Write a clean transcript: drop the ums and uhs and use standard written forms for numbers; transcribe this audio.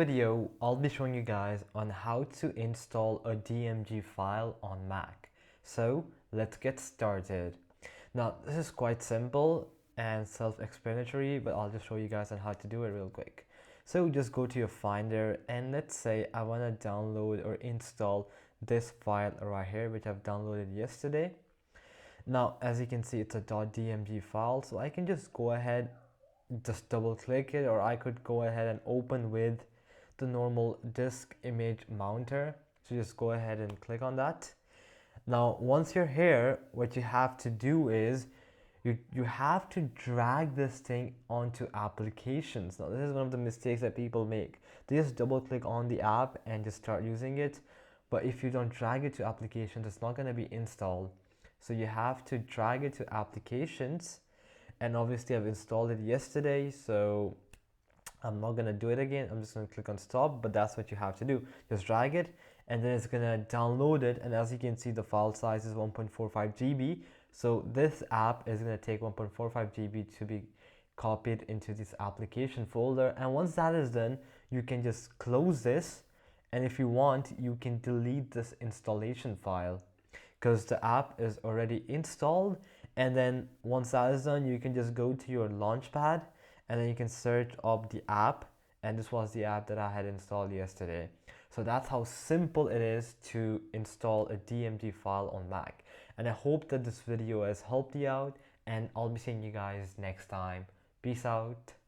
Video, I'll be showing you guys on how to install a DMG file on Mac. So let's get started. Now this is quite simple and self-explanatory, but I'll just show you guys on how to do it real quick. So just go to your Finder and let's say I want to download or install this file right here, which I've downloaded yesterday. Now as you can see, it's a .dmg file, so I can just go ahead, just double click it, or I could go ahead and open with the normal disk image mounter. So just go ahead and click on that. Now once you're here, what you have to do is you have to drag this thing onto applications. Now this is one of the mistakes that people make. They just double click on the app and just start using it, but if you don't drag it to applications, it's not going to be installed. So you have to drag it to applications, and obviously I've installed it yesterday, so I'm not gonna do it again. I'm just gonna click on stop, but that's what you have to do. Just drag it and then it's gonna download it, and as you can see, the file size is 1.45 GB. So this app is gonna take 1.45 GB to be copied into this application folder, and once that is done, you can just close this, and if you want, you can delete this installation file because the app is already installed. And then once that is done, you can just go to your launchpad and then you can search up the app, and this was the app that I had installed yesterday. So that's how simple it is to install a DMG file on Mac. And I hope that this video has helped you out, and I'll be seeing you guys next time. Peace out.